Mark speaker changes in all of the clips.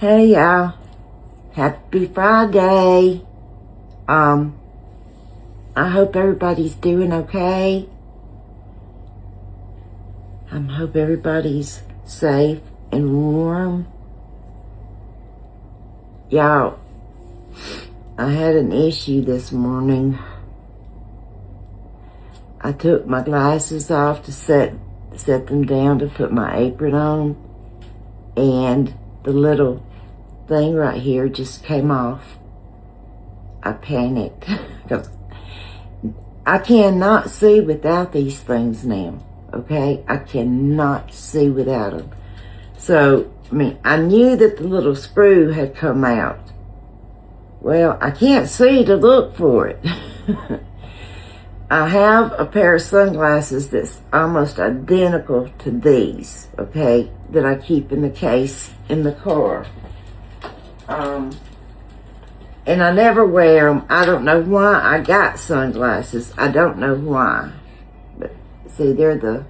Speaker 1: Hey y'all, happy Friday. I hope everybody's doing okay. I hope everybody's safe and warm. Y'all, I had an issue this morning. I took my glasses off to set them down to put my apron on, and the little thing right here just came off. I panicked because I cannot see without these things now, okay? I cannot see without them. So, I knew that the little screw had come out. Well, I can't see to look for it. I have a pair of sunglasses that's almost identical to these, okay, that I keep in the case in the car. And I never wear them. I don't know why I got sunglasses. I don't know why. But see, they're the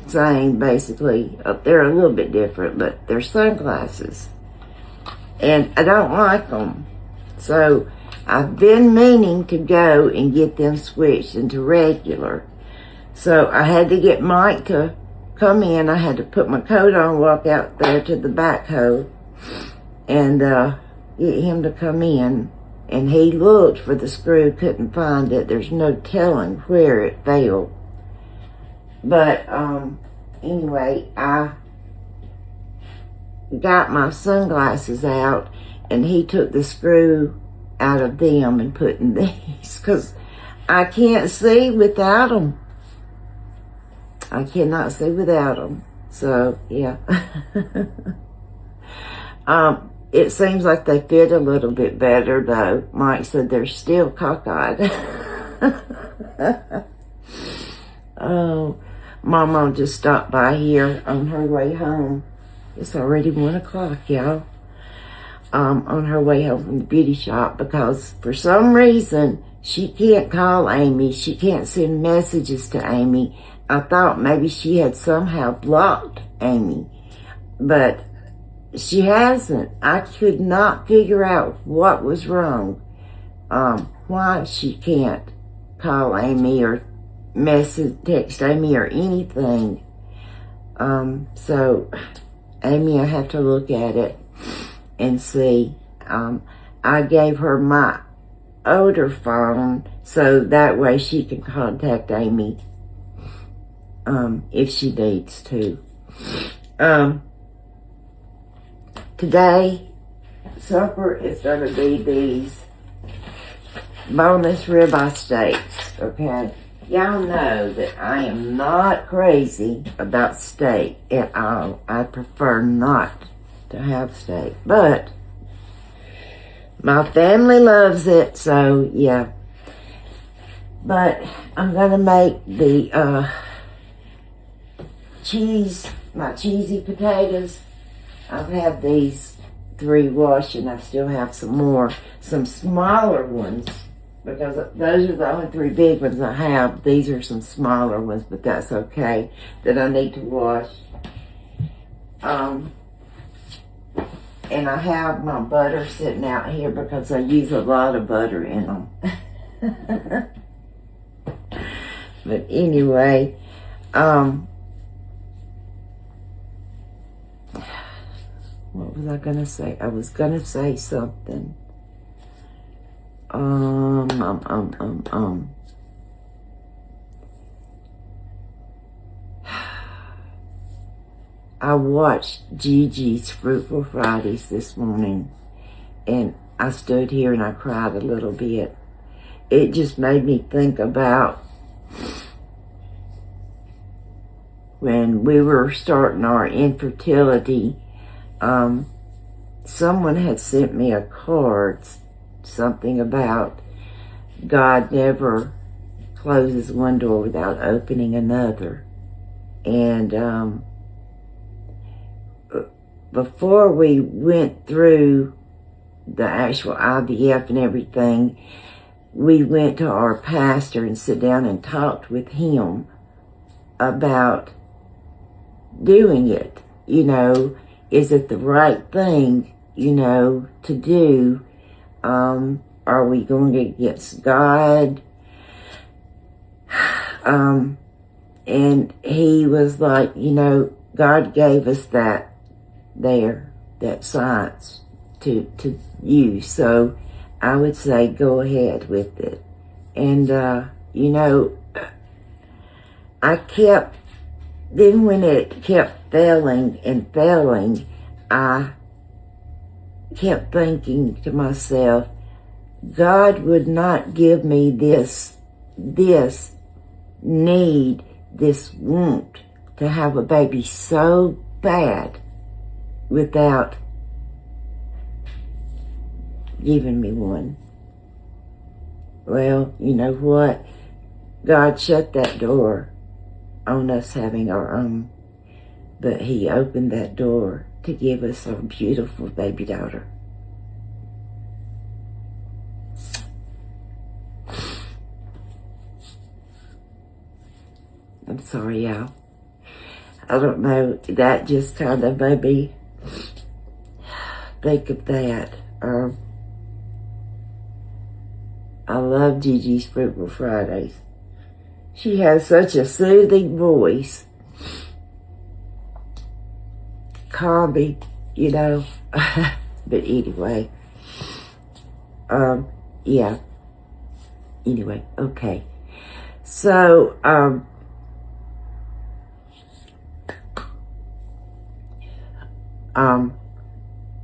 Speaker 1: same basically. They're a little bit different, but they're sunglasses. And I don't like them. So I've been meaning to go and get them switched into regular. So I had to get Mike to come in. I had to put my coat on, walk out there to the backhoe, and get him to come in. And he looked for the screw, couldn't find it. There's no telling where it fell. But anyway, I got my sunglasses out, and he took the screw out of them and put in these, because I can't see without them. I cannot see without them. So, yeah. It seems like they fit a little bit better, though. Mike said they're still cockeyed. Oh, Mama just stopped by here on her way home. It's already 1 o'clock, y'all. On her way home from the beauty shop, because for some reason she can't call Amy. She can't send messages to Amy. I thought maybe she had somehow blocked Amy, but she hasn't. I could not figure out what was wrong. Why she can't call Amy or text Amy or anything. So Amy, I have to look at it and see. I gave her my older phone so that way she can contact Amy if she needs to. Today, supper is going to be these boneless ribeye steaks, okay? Y'all know that I am not crazy about steak at all. I prefer not to have steak, but my family loves it, so yeah. But I'm going to make the my cheesy potatoes. I've had these 3 washed, and I still have some smaller ones, because those are the only 3 big ones I have. These are some smaller ones, but that's okay, that I need to wash. And I have my butter sitting out here because I use a lot of butter in them. But anyway, what was I going to say? I was going to say something. I watched Gigi's Fruitful Fridays this morning, and I stood here and I cried a little bit. It just made me think about when we were starting our infertility. Someone had sent me a card, something about God never closes one door without opening another. And before we went through the actual IVF and everything, we went to our pastor and sat down and talked with him about doing it. You know, is it the right thing to do. Are we going against God? And he was like, God gave us that science to use. So I would say go ahead with it. And, then when it kept failing and failing, I kept thinking to myself, God would not give me this need, this want to have a baby so bad without giving me one. Well, you know what? God shut that door on us having our own, but he opened that door to give us our beautiful baby daughter. I'm sorry, y'all. I don't know, that just kind of made me think of that. I love Gigi's Fruitful Fridays. She has such a soothing voice. Calming, But anyway. Yeah. Anyway, okay. So,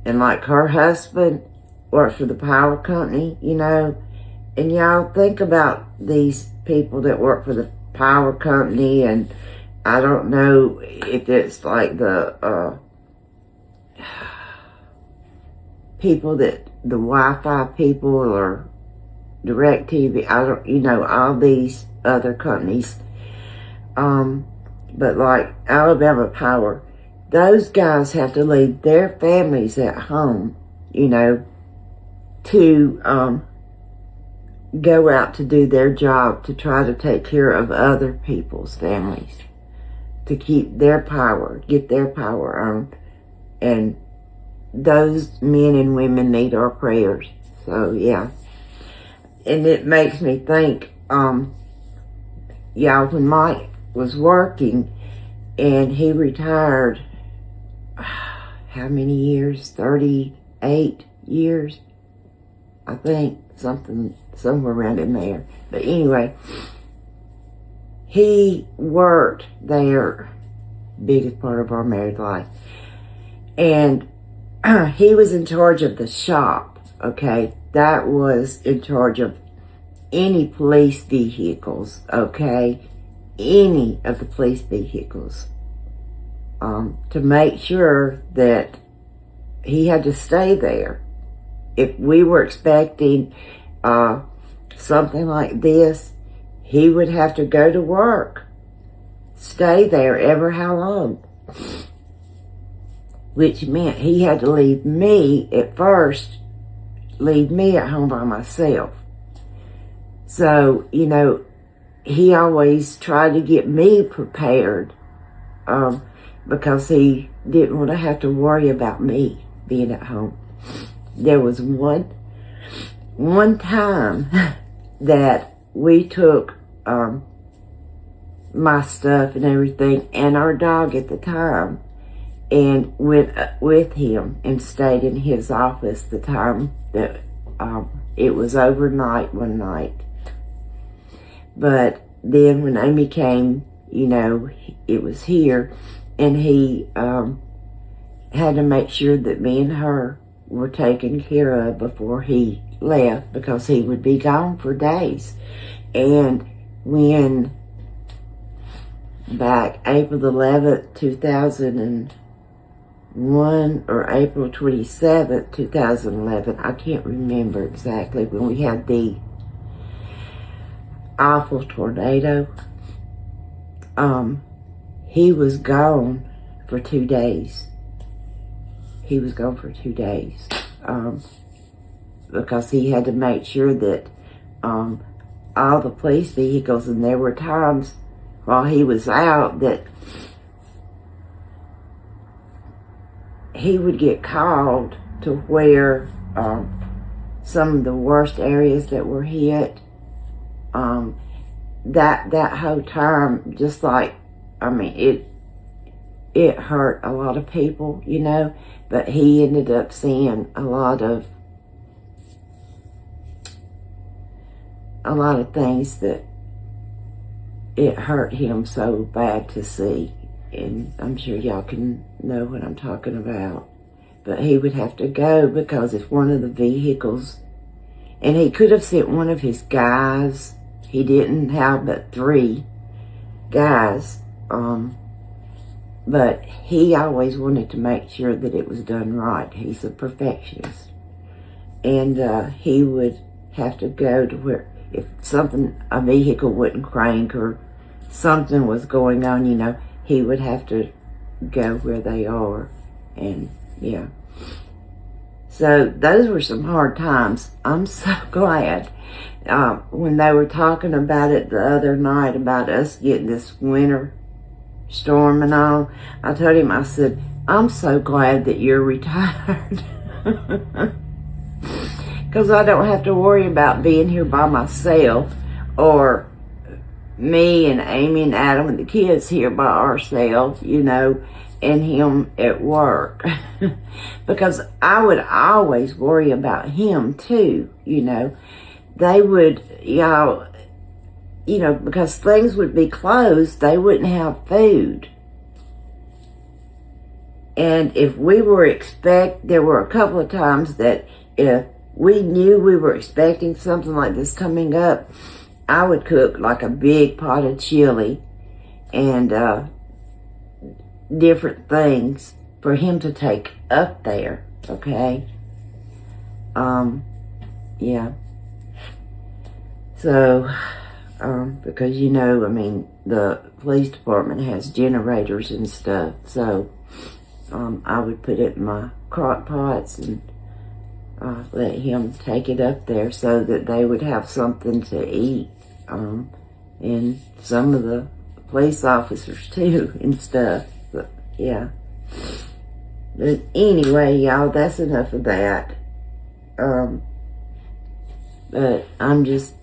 Speaker 1: and like her husband works for the power company, and y'all think about these people that work for the power company, and I don't know if it's like the people the Wi-Fi people or DirecTV, I don't, all these other companies, but like Alabama Power, those guys have to leave their families at home, to go out to do their job, to try to take care of other people's families, to keep their power, get their power on. And those men and women need our prayers. So, yeah. And it makes me think, when Mike was working and he retired, how many years? 38 years, I think, somewhere around in there. But anyway, he worked there, biggest part of our married life, and he was in charge of the shop. Okay, that was in charge of any police vehicles. Okay, any of the police vehicles. To make sure that he had to stay there. If we were expecting something like this, he would have to go to work, stay there ever how long, which meant he had to leave me at first, leave me at home by myself. So, he always tried to get me prepared, because he didn't want to have to worry about me being at home. There was one time that we took my stuff and everything and our dog at the time and went with him and stayed in his office the time that it was overnight one night. But then when Amy came, it was here, and he had to make sure that me and her were taken care of before he left, because he would be gone for days. And when back April 11th, 2001, or April 27th, 2011, I can't remember exactly, when we had the awful tornado, he was gone for 2 days. He was gone for 2 days, because he had to make sure that all the police vehicles, and there were times while he was out that he would get called to where some of the worst areas that were hit, that whole time, just like, I mean, it hurt a lot of people, you know, but he ended up seeing a lot of things that it hurt him so bad to see. And I'm sure y'all can know what I'm talking about. But he would have to go because if one of the vehicles, and he could have sent one of his guys, he didn't have but 3 guys, but he always wanted to make sure that it was done right. He's a perfectionist. And he would have to go to where, if a vehicle wouldn't crank or something was going on, you know, he would have to go where they are. And yeah. So those were some hard times. I'm so glad. When they were talking about it the other night, about us getting this winter storm and all, I told him, I said, I'm so glad that you're retired. Because I don't have to worry about being here by myself, or me and Amy and Adam and the kids here by ourselves, you know, and him at work. Because I would always worry about him too, you know. They would, y'all, you know, because things would be closed, they wouldn't have food. And if we were there were a couple of times that if we knew we were expecting something like this coming up, I would cook like a big pot of chili and different things for him to take up there, okay? Yeah. So, because, you know, I mean, the police department has generators and stuff, so I would put it in my crock pots and let him take it up there so that they would have something to eat. And some of the police officers too and stuff. But yeah. But anyway, y'all, that's enough of that. But I'm just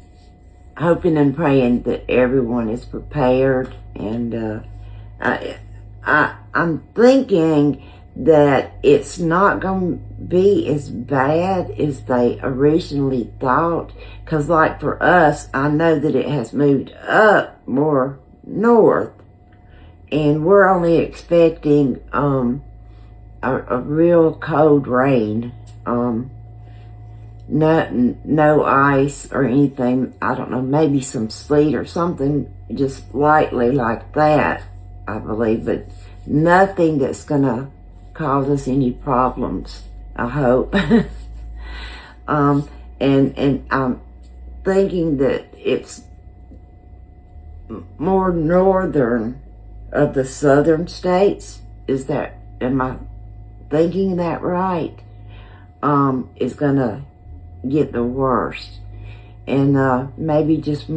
Speaker 1: hoping and praying that everyone is prepared, and I'm thinking that it's not going to be as bad as they originally thought. Because like for us, I know that it has moved up more north, and we're only expecting a real cold rain. No ice or anything. I don't know, maybe some sleet or something just lightly like that, I believe, but nothing that's gonna cause us any problems, I hope. And I'm thinking that it's more northern of the southern states. Am I thinking that right? Is gonna get the worst, and maybe just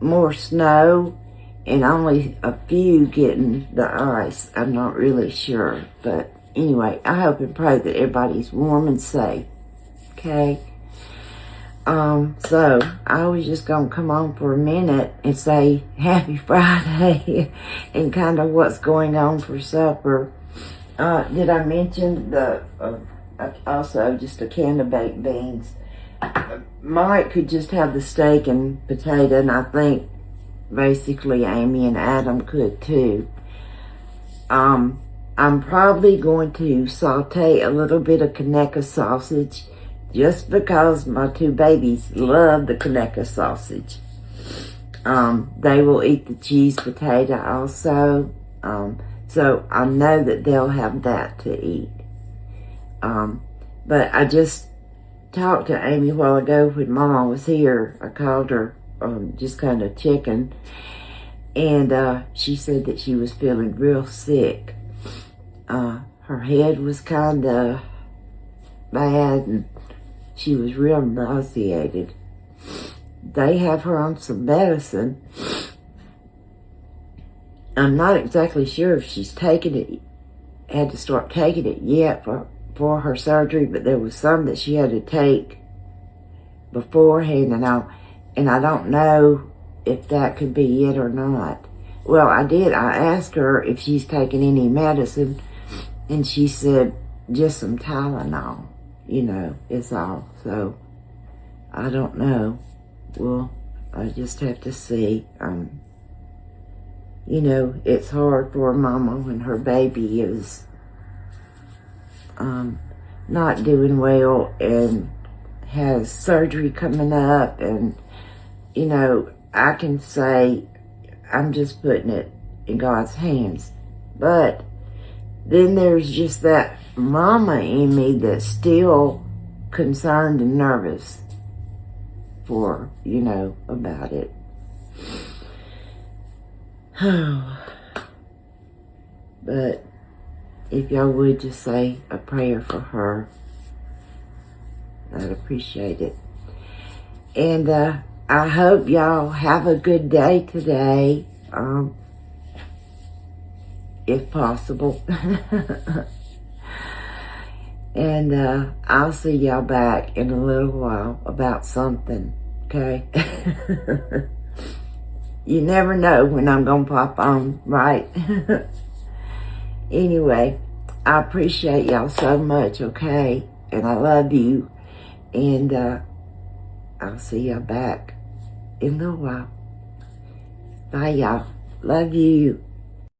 Speaker 1: more snow, and only a few getting the ice. I'm not really sure, but anyway, I hope and pray that everybody's warm and safe. Okay. So I was just gonna come on for a minute and say Happy Friday and kind of what's going on for supper. Did I mention also just a can of baked beans? Mike could just have the steak and potato, and I think basically Amy and Adam could too. I'm probably going to saute a little bit of Conecuh sausage, just because my 2 babies love the Conecuh sausage. They will eat the cheese potato also, so I know that they'll have that to eat. But I just talked to Amy a while ago when Mama was here. I called her, just kind of checking, and she said that she was feeling real sick. Her head was kind of bad, and she was real nauseated. They have her on some medicine. I'm not exactly sure if she's taken it, had to start taking it yet for for her surgery, but there was some that she had to take beforehand, and I don't know if that could be it or not. Well, I asked her if she's taking any medicine, and she said just some Tylenol, is all. So, I don't know. Well, I just have to see. It's hard for a mama when her baby is not doing well and has surgery coming up, and I can say I'm just putting it in God's hands, but then there's just that mama in me that's still concerned and nervous for about it. But if y'all would just say a prayer for her, I'd appreciate it. And I hope y'all have a good day today, if possible. And I'll see y'all back in a little while about something, okay? You never know when I'm going to pop on, right? Anyway, I appreciate y'all so much, okay? And I love you. And I'll see y'all back in a little while. Bye, y'all. Love you.